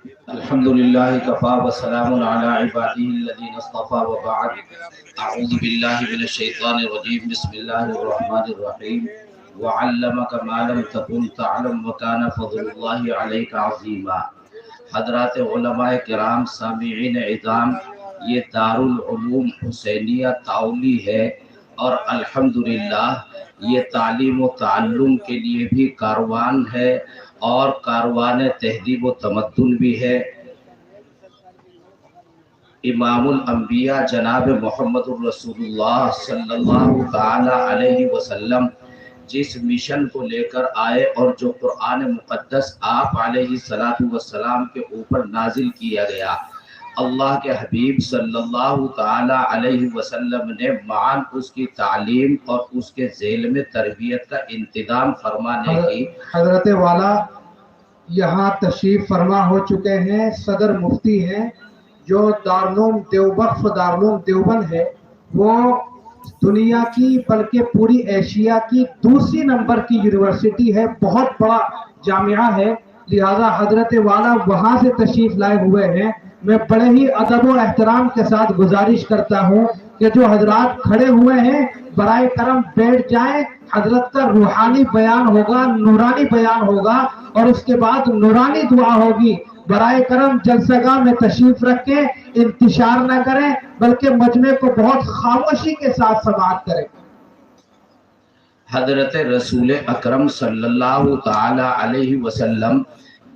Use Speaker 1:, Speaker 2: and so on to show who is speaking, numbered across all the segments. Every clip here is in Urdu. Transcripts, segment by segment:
Speaker 1: الحمد لله كفى وسلام على عباده الذين اصطفى وبعد. أعوذ بالله من الشيطان الرجيم. بسم الله الرحمن الرحيم. وعلمك ما لم تكن تعلم وكان فضل الله عليك عظيما. حضرات علماء کرام، سامعین اعظام، یہ دارالعلوم حسینیہ تاولی ہے اور الحمدللہ یہ تعلیم و تعلم کے لیے بھی کاروان ہے اور کاروان تہذیب و تمدن بھی ہے۔ امام الانبیاء جناب محمد الرسول اللہ صلی اللہ تعالی علیہ وسلم جس مشن کو لے کر آئے اور جو قرآن مقدس آپ علیہ السلام کے اوپر نازل کیا گیا، اللہ کے حبیب صلی اللہ تعالی علیہ وسلم نے معاً اس کی تعلیم اور اس کے ذیل میں تربیت کا انتظام فرمانے کی۔
Speaker 2: حضرت والا یہاں تشریف فرما ہو چکے ہیں، صدر مفتی ہیں جو دارالعلوم دیوبند ہے، وہ دنیا کی بلکہ پوری ایشیا کی دوسری نمبر کی یونیورسٹی ہے، بہت بڑا جامعہ ہے، لہذا حضرت والا وہاں سے تشریف لائے ہوئے ہیں۔ میں بڑے ہی ادب و احترام کے ساتھ گزارش کرتا ہوں کہ جو حضرات کھڑے ہوئے ہیں برائے کرم بیٹھ جائیں، حضرت کا روحانی بیان ہوگا، نورانی بیان ہوگا اور اس کے بعد نورانی دعا ہوگی۔ برائے کرم جلسہ گاہ میں تشریف رکھیں، انتشار نہ کریں بلکہ مجمع کو بہت خاموشی کے ساتھ سماعت کریں۔
Speaker 1: حضرت رسول اکرم صلی اللہ تعالی علیہ وسلم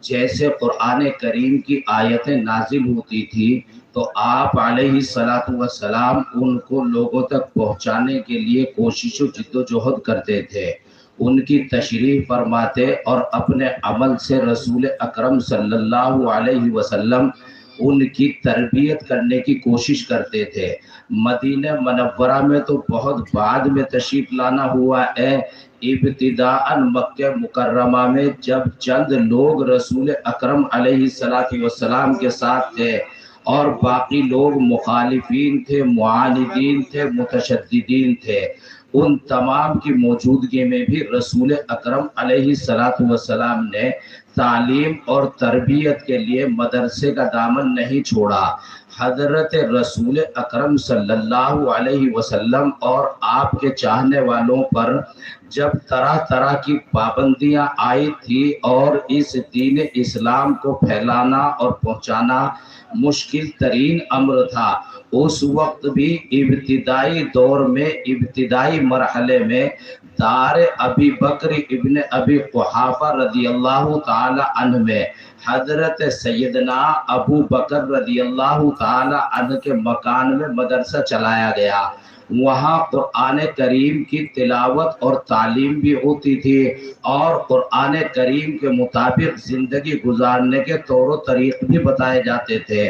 Speaker 1: جیسے قرآن کریم کی آیتیں نازل ہوتی تھی تو آپ علیہ السلام ان کو لوگوں تک پہنچانے کے لیے کوشش و جد و جہد کرتے تھے، ان کی تشریح فرماتے اور اپنے عمل سے رسول اکرم صلی اللہ علیہ وسلم ان کی تربیت کرنے کی کوشش کرتے تھے۔ مدینہ منورہ میں تو بہت بعد میں تشریف لانا ہوا ہے۔ ابتداءً مکہ مکرمہ میں جب چند لوگ رسول اکرم علیہ السلام کے ساتھ تھے اور باقی لوگ مخالفین تھے، معاندین تھے، متشددین تھے، ان تمام کی موجودگی میں بھی رسول اکرم علیہ السلام نے تعلیم اور تربیت کے لیے مدرسے کا دامن نہیں چھوڑا۔ حضرت رسول اکرم صلی اللہ علیہ وسلم اور آپ کے چاہنے والوں پر جب طرح طرح کی پابندیاں آئی تھی اور اس دین اسلام کو پھیلانا اور پہنچانا مشکل ترین امر تھا، اس وقت بھی ابتدائی دور میں، ابتدائی مرحلے میں دار ابی بکر ابن ابی قحافہ رضی اللہ تعالی عنہ میں حضرت سیدنا ابو بکر رضی اللہ تعالی عنہ کے مکان میں مدرسہ چلایا گیا۔ وہاں قرآن کریم کی تلاوت اور تعلیم بھی ہوتی تھی اور قرآن کریم کے مطابق زندگی گزارنے کے طور و طریق بھی بتائے جاتے تھے۔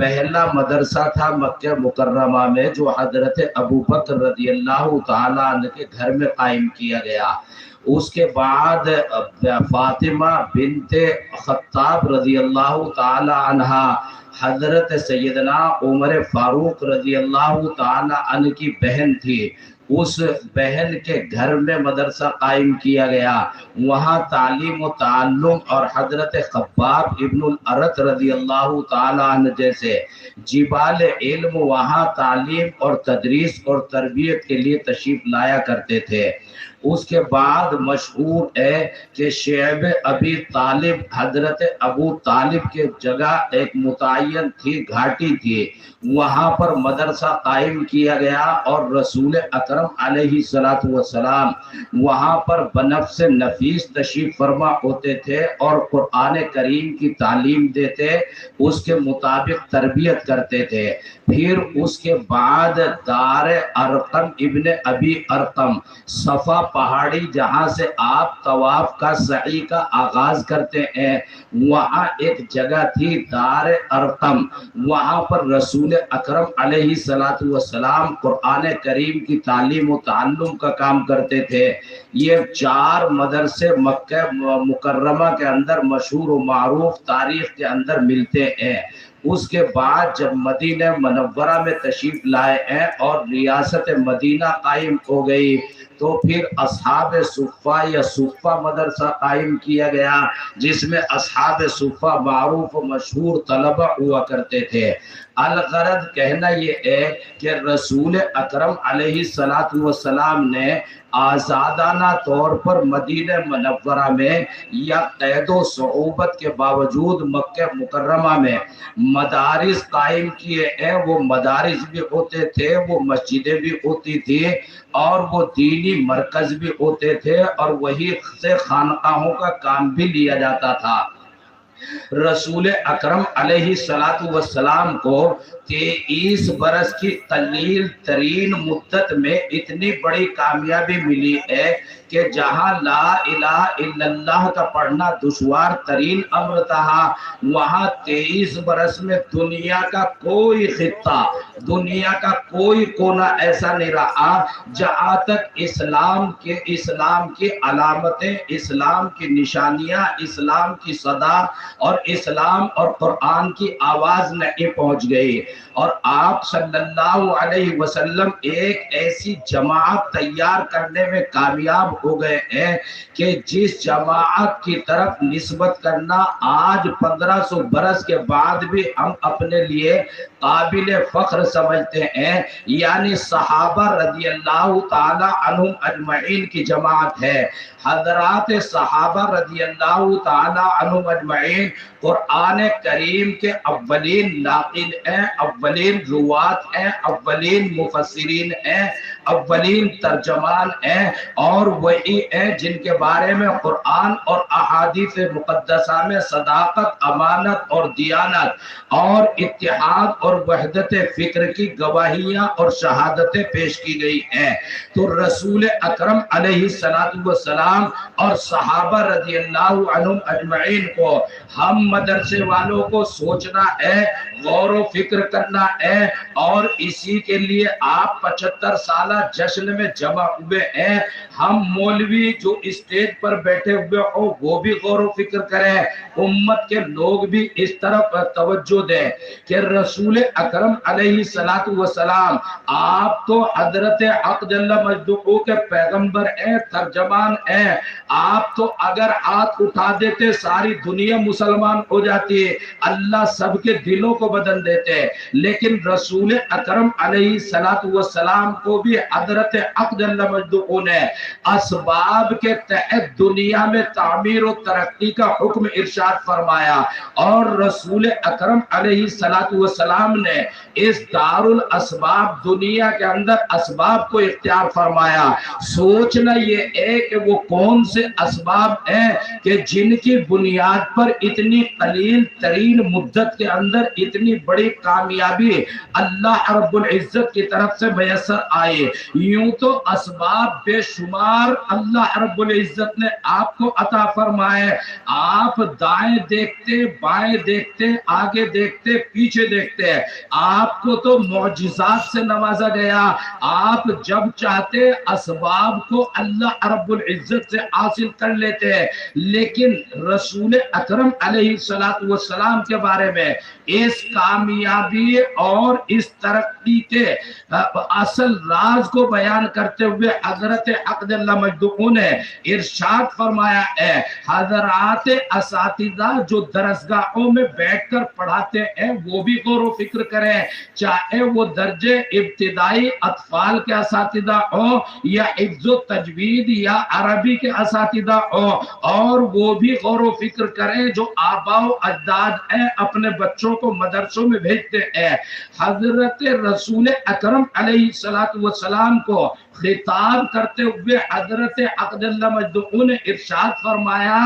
Speaker 1: پہلا مدرسہ تھا مکہ مکرمہ میں جو حضرت ابو بکر رضی اللہ تعالیٰ عنہ کے گھر میں قائم کیا گیا۔ اس کے بعد فاطمہ بنت خطاب رضی اللہ تعالی عنہ حضرت سیدنا عمر فاروق رضی اللہ تعالی عنہ کی بہن تھی، اس بہن کے گھر میں مدرسہ قائم کیا گیا۔ وہاں تعلیم و تعلم اور حضرت خباب ابن الارت رضی اللہ تعالی عنہ جیسے جبال علم وہاں تعلیم اور تدریس اور تربیت کے لیے تشریف لایا کرتے تھے۔ اس کے بعد مشہور ہے کہ شعب ابی طالب، حضرت ابو طالب کے جگہ ایک متعین تھی، گھاٹی تھی، وہاں پر مدرسہ قائم کیا گیا اور رسول اکرم علیہ السلام وہاں پر بنفس نفیس تشریف فرما ہوتے تھے اور قرآن کریم کی تعلیم دیتے، اس کے مطابق تربیت کرتے تھے۔ پھر اس کے بعد دار ارقم ابن ابی ارقم، صفا پہاڑی جہاں سے آپ طواف کا سعی کا آغاز کرتے ہیں، وہاں ایک جگہ تھی دار ارقم، وہاں پر رسول اکرم علیہ السلام قرآن کریم کی تعلیم و تعلم کا کام کرتے تھے۔ یہ چار مدرسے مکہ مکرمہ کے اندر مشہور و معروف تاریخ کے اندر ملتے ہیں۔ اس کے بعد جب مدینہ منورہ میں تشریف لائے ہیں اور ریاست مدینہ قائم ہو گئی تو پھر اصحاب صفہ یا صفہ مدرسہ قائم کیا گیا، جس میں اصحاب صفہ معروف و مشہور طلبہ ہوا کرتے تھے۔ الغرض کہنا یہ ہے کہ رسول اکرم علیہ السلام نے آزادانہ طور پر مدینہ منورہ میں یا قید و صعوبت کے باوجود مکہ مکرمہ میں مدارس قائم کیے ہیں۔ وہ مدارس بھی ہوتے تھے، وہ مسجدیں بھی ہوتی تھی، اور وہ دینی مرکز بھی ہوتے تھے، اور وہی سے خانقاہوں کا کام بھی لیا جاتا تھا۔ رسول اکرم علیہ السلام کو 23 برس کی قلیل ترین مدت میں اتنی بڑی کامیابی ملی ہے کہ جہاں لا الہ الا اللہ کا پڑھنا دشوار ترین امر تھا، وہاں 23 برس میں دنیا کا کوئی خطہ، دنیا کا کوئی کونا ایسا نہیں رہا جہاں تک اسلام کی علامتیں، اسلام کی نشانیاں، اسلام کی صدا اور اسلام اور قرآن کی آواز نہیں پہنچ گئی۔ اور آپ صلی اللہ علیہ وسلم ایک ایسی جماعت تیار کرنے میں کامیاب ہو گئے ہیں کہ جس جماعت کی طرف نسبت کرنا آج 1500 برس کے بعد بھی ہم اپنے لیے قابل فخر سمجھتے ہیں، یعنی صحابہ رضی اللہ تعالی عنہم اجمعین کی جماعت ہے۔ حضرات صحابہ رضی اللہ تعالی عنہم اجمعین قرآن کریم کے اولین ناقل ہیں، اولین روات ہیں، اولین مفسرین ہیں، اولین ترجمان ہیں، اور وہی ہیں جن کے بارے میں قرآن اور احادیث مقدسہ میں صداقت، امانت اور دیانت اور اتحاد اور وحدت فکر کی گواہیاں اور شہادتیں پیش کی گئی ہیں۔ تو رسول اکرم علیہ السلام اور صحابہ رضی اللہ عنہم اجمعین کو ہم مدرسے والوں کو سوچنا ہے، غور و فکر کرنا ہے، اور اسی کے لیے آپ 75 سالہ جشن میں جمع ہوئے ہیں۔ ہم مولوی جو اسٹیج پر بیٹھے ہوئے ہو وہ بھی غور و فکر کریں، امت کے لوگ بھی اس طرف توجہ دیں کہ رسول اکرم علیہ السلام آپ تو حضرت حق جل مجدہ کے پیغمبر ہیں، ترجمان ہیں۔ آپ تو اگر ہاتھ اٹھا دیتے ساری دنیا مسلمان ہو جاتی ہے، اللہ سب کے دلوں کو بدل دیتے، لیکن رسول اکرم علیہ السلام کو بھی حضرت حق جل مجدہ نے اسباب کے تحت دنیا میں تعمیر و ترقی کا حکم ارشاد فرمایا، اور رسول اکرم علیہ السلام نے اس دار الاسباب دنیا کے اندر اسباب کو اختیار فرمایا۔ سوچنا یہ ہے کہ وہ کون سے اسباب ہیں کہ جن کی بنیاد پر اتنی قلیل ترین مدت کے اندر اتنی بڑی کامیابی اللہ رب العزت کی طرف سے میسر آئے۔ یوں تو اسباب بے شمار اللہ رب العزت نے آپ کو عطا فرمائے، آپ دائیں دیکھتے، بائیں دیکھتے، آگے دیکھتے، پیچھے دیکھتے، آپ کو تو معجزات سے نوازا گیا۔ آپ جب چاہتے اسباب کو اللہ رب العزت سے حاصل کر لیتے، لیکن رسول اکرم علیہ السلام کے بارے میں اس کامیابی اور اس ترقی کے اصل راز کو بیان کرتے ہوئے حضرت حق جل مجدہ نے ارشاد فرمایا ہے، حضرات اساتذہ جو درسگاہوں میں بیٹھ کر پڑھاتے ہیں وہ بھی غور و فکر کریں، چاہے وہ درجے ابتدائی اطفال کے اساتذہ ہوں یا حفظ و تجوید یا عربی کے اساتذہ ہوں، اور وہ بھی غور و فکر کریں جو آباء و اجداد ہیں اپنے بچوں کو مدرسوں میں بھیجتے ہیں۔ حضرت رسول اکرم علیہ السلام کو خطاب کرتے ہوئے حضرت حق جل مجدہ نے ارشاد فرمایا،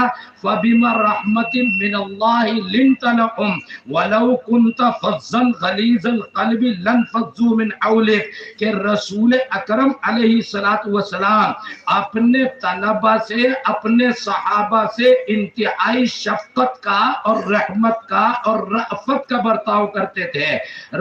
Speaker 1: فَبِمَا رَحْمَةٍ مِّنَ اللَّهِ لِنْتَ لَهُمْ وَلَوْ كُنْتَ فَظًّا غَلِيظَ الْقَلْبِ لَانفَضُّوا مِنْ حَوْلِكَ، کہ رسول اکرم علیہ السلام اپنے طلبہ سے، اپنے صحابہ سے انتہائی شفقت کا اور رحمت کا اور رأفت کا برتاؤ کرتے تھے۔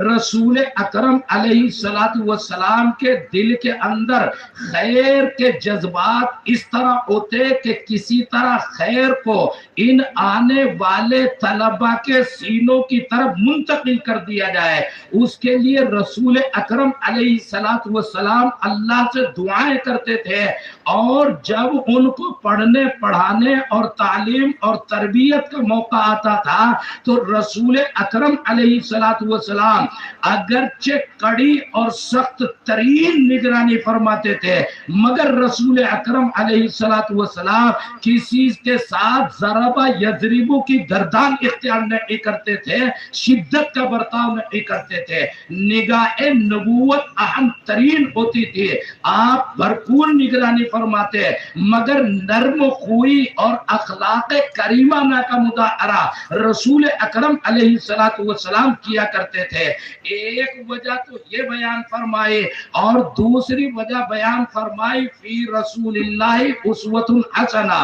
Speaker 1: رسول اکرم علیہ السلام کے دل کے اندر اندر خیر کے جذبات اس طرح ہوتے کہ کسی طرح خیر کو ان آنے والے طلبہ کے سینوں کی طرف منتقل کر دیا جائے، اس کے لیے رسول اکرم علیہ السلام اللہ سے دعائیں کرتے تھے، اور جب ان کو پڑھنے پڑھانے اور تعلیم اور تربیت کا موقع آتا تھا تو رسول اکرم علیہ السلام اگرچہ کڑی اور سخت ترین نگرانی فرماتے تھے، مگر رسول اکرم علیہ السلام کسی کے ساتھ ضربہ یضربو کی گردان اختیار نہیں کرتے تھے، شدت کا برتاؤ نہیں کرتے تھے، نگاہ نبوت اہم ترین ہوتی تھی، آپ بھرپور نگرانی فرماتے مگر نرم خوئی اور اخلاق کریمانہ کا مظاہرہ رسول اکرم علیہ السلام کیا کرتے تھے۔ ایک وجہ تو یہ بیان فرمائے اور دوسری وجہ بیان فرمائی فی رسول اللہ اسوۃ حسنہ،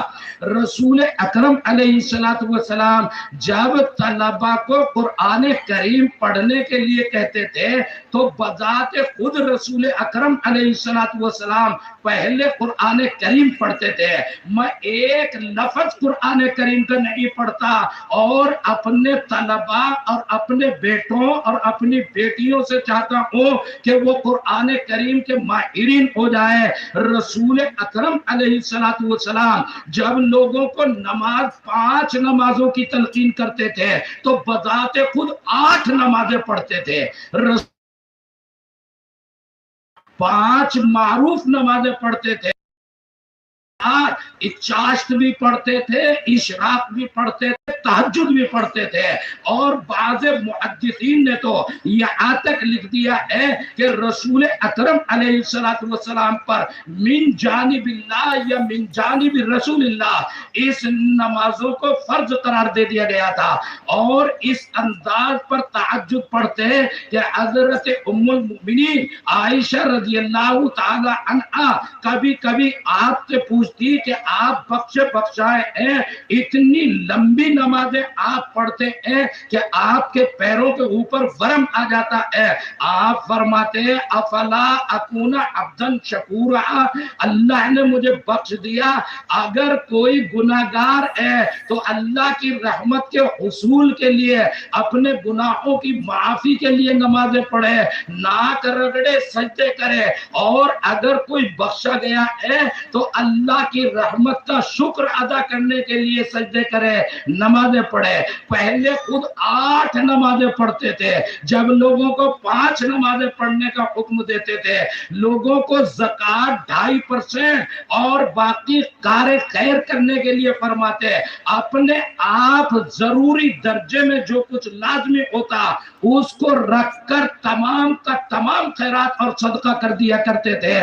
Speaker 1: رسول اکرم علیہ السلام جب طلبہ کو قرآن کریم پڑھنے کے لیے کہتے تھے تو بذات خود رسول اکرم علیہ السلام پہلے قرآن کریم پڑھتے تھے۔ میں ایک لفظ قرآن کریم کا نہیں پڑھتا اور اپنے طلباء اور اپنے بیٹوں اور اپنی بیٹیوں سے چاہتا ہوں کہ وہ قرآن کریم کے ماہرین ہو جائیں۔ رسول اکرم علیہ السلام جب لوگوں کو نماز 5 نمازوں کی تلقین کرتے تھے تو بذات خود 8 نمازیں پڑھتے تھے، 5 معروف نمازیں پڑھتے تھے، چاشت بھی پڑھتے تھے، اشراق بھی پڑھتے تھے، تہجد بھی پڑھتے تھے، اور بعض محدثین نے تو یہاں تک لکھ دیا ہے کہ رسول اکرم علیہ السلام پر من جانب اللہ یا من جانب رسول اللہ اس نمازوں کو فرض قرار دے دیا گیا تھا، اور اس انداز پر تہجد پڑھتے ہیں کہ حضرت ام المؤمنین عائشہ رضی اللہ تعالی عنہا کبھی کبھی آپ سے پوچھتی کہ آپ بخشائے ہیں، اتنی لمبی نمازیں آپ پڑھتے ہیں کہ آپ کے پیروں کے اوپر ورم آ جاتا ہے، آپ فرماتے ہیں افلا اکون عبدا شکورا، اللہ نے مجھے بخش دیا، اگر کوئی گناہگار ہے تو اللہ کی رحمت کے حصول کے لیے اپنے گناہوں کی معافی کے لیے نمازیں پڑھے، ناک رگڑے سجدے کرے، اور اگر کوئی بخشا گیا ہے تو اللہ کی رحمت کا شکر ادا کرنے کے لیے سجدے کرے، نمازیں پڑھے۔ پہلے خود 8 نمازیں پڑھتے تھے، جب لوگوں کو 5 نمازیں پڑھنے کا حکم دیتے تھے، لوگوں کو زکوٰۃ 2.5% اور باقی کار خیر کرنے کے لیے فرماتے، اپنے آپ ضروری درجے میں جو کچھ لازمی ہوتا اس کو رکھ کر تمام کا تمام خیرات اور صدقہ کر دیا کرتے تھے۔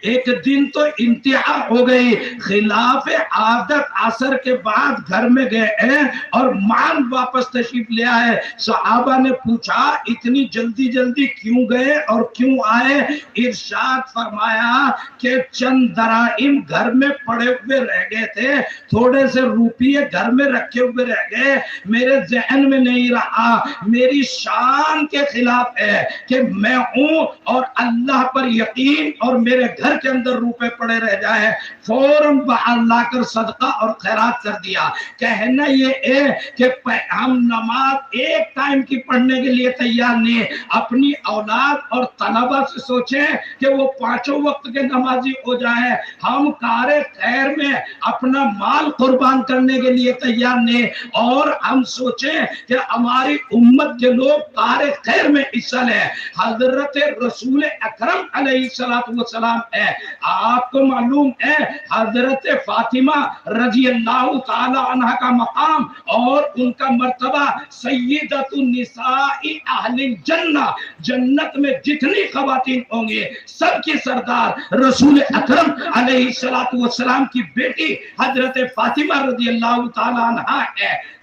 Speaker 1: ایک دن تو انتہا ہو گئی، خلاف عادت عصر کے بعد گھر میں گئے ہیں اور مان واپس تشریف لے آئے، صحابہ نے پوچھا اتنی جلدی جلدی کیوں گئے اور کیوں آئے؟ ارشاد فرمایا کہ چند دراہم گھر میں پڑے ہوئے رہ گئے تھے، تھوڑے سے روپیے گھر میں رکھے ہوئے رہ گئے، میرے ذہن میں نہیں رہا، میری شان کے خلاف ہے کہ میں ہوں اور اللہ پر یقین اور میرے گھر کے اندر روپے پڑے رہ جائے، فوراً باہر لا کر صدقہ اور خیرات کر دیا۔ کہنا یہ ہے کہ ہم نماز ایک ٹائم کی پڑھنے کے لیے تیار نہیں، اپنی اولاد اور طلبہ سے سوچیں کہ وہ 5 وقت کے نمازی ہو جائیں، ہم کار خیر میں اپنا مال قربان کرنے کے لیے تیار نہیں، اور ہم سوچیں کہ ہماری امت کے لوگ کار خیر میں حصہ لیں۔ حضرت رسول اکرم علیہ السلام ہے، آپ کو معلوم ہے حضرت فاطمہ رضی اللہ تعالی عنہ کا مقام اور ان کا مرتبہ سیدۃ النساء اہل الجنہ، جنت میں جتنی خواتین ہوں گے سب کی سردار رسول اکرم علیہ السلام کی بیٹی حضرت فاطمہ رضی اللہ تعالی عنہ ہے۔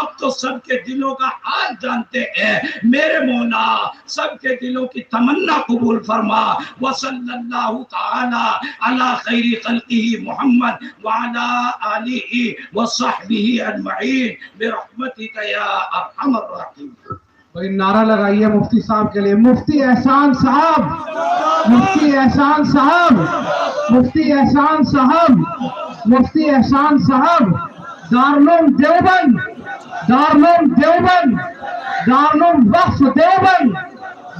Speaker 3: آپ تو سب کے دلوں کا حال جانتے ہیں، میرے مولا سب کے دلوں کی تمنا قبول فرما۔ وصلی اللہ تعالی علی خیر خلقہ محمد وعلی آلہ وصحبہ اجمعین برحمتک یا ارحم الراحمین۔
Speaker 2: بھائی نعرہ لگائیے مفتی صاحب کے لیے، مفتی احسان صاحب، مفتی احسان صاحب، مفتی احسان صاحب، مفتی احسان صاحب، دارالعلوم دیوبند، دارالعلوم دیوبند، دارالعلوم وقف دیوبند،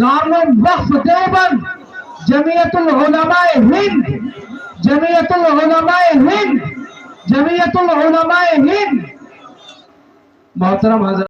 Speaker 2: دارالعلوم وقف دیوبند، جمعیت العلماء ہند، جمعیت العلماء ہند، جمعیت العلماء ہند۔ محترم حضرت